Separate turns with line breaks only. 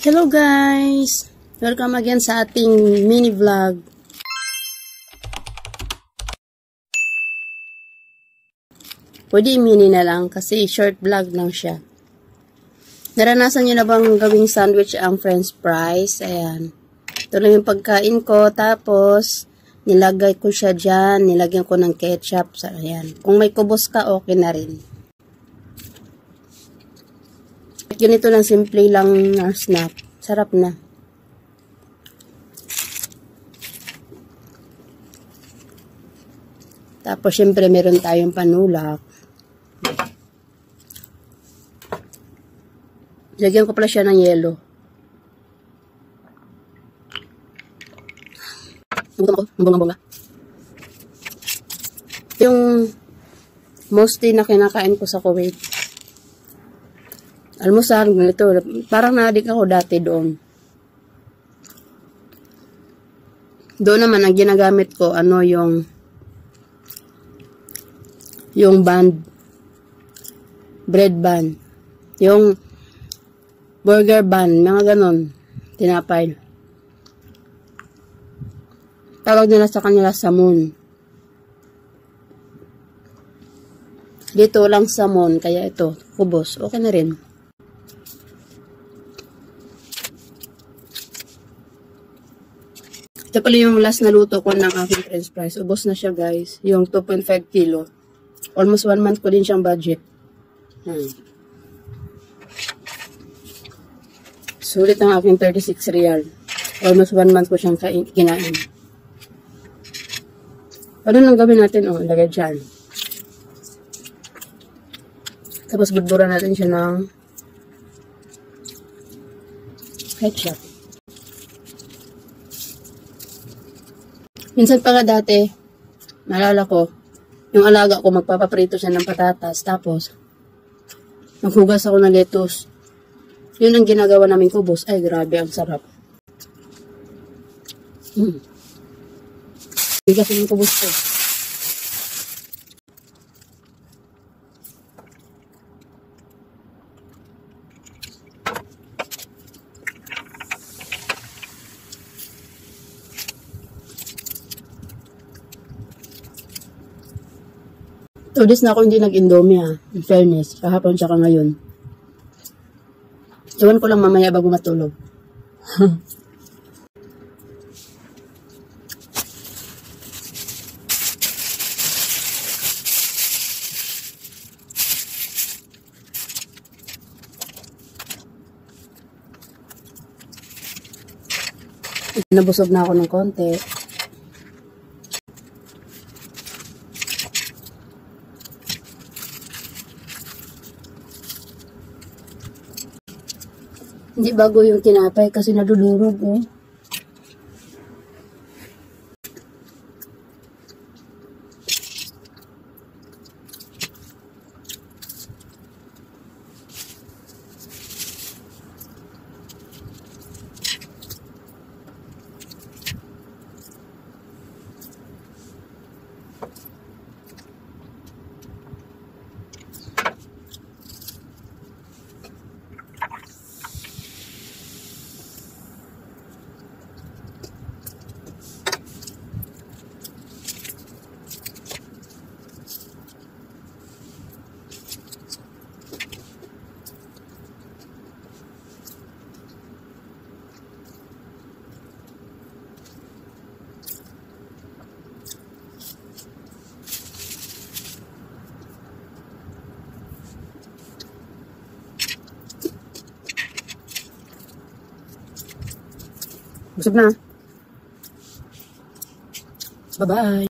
Hello guys! Welcome again sa ating mini vlog. Pwede mini na lang kasi short vlog lang siya. Naranasan nyo na bang gawing sandwich ang french fries? Ayan. Ito lang yung pagkain ko. Tapos, nilagay ko siya dyan. Nilagyan ko ng ketchup. Ayan. Kung may kubos ka, okay na rin. Ganito lang, simple lang na snack. Sarap na. Tapos, syempre, meron tayong panulak. Lagyan ko pala siya ng yelo. Gutom ako. Bunga-bunga. Yung mostly na kinakain ko sa Kuwait. Almusal, ganito. Parang naadik ako dati doon. Doon naman, ang ginagamit ko, yung bun. Bread bun. Yung burger bun. Mga ganon. Tinapay. Tawag nila sa kanila samon. Dito lang samon. Kaya ito, kubos. Okay na rin. Ito pala yung last na luto ko ng aking french fries. Ubos na siya guys. Yung 2.5 kilo. Almost 1 month ko din siyang budget. Sulit ang aking 36 real. Almost 1 month ko siyang kinain. Ano nang gawin natin? Lagay dyan. Tapos budburan natin siya ng ketchup. Minsan pa nga dati, naalala ko, yung alaga ko magpapaprito siya ng patatas, tapos maghugas ako ng lettuce. Yun ang ginagawa namin kubos. Ay, grabe, ang sarap. Bigas yung kubos ko. So, this na ako hindi nag-indomie in fairness. Kahapon tsaka ngayon. Iwan ko lang mamaya bago matulog. Nabusog na ako ng konti. Hindi bago yung tinapay kasi nadudurog eh. Busog na. Bye-bye.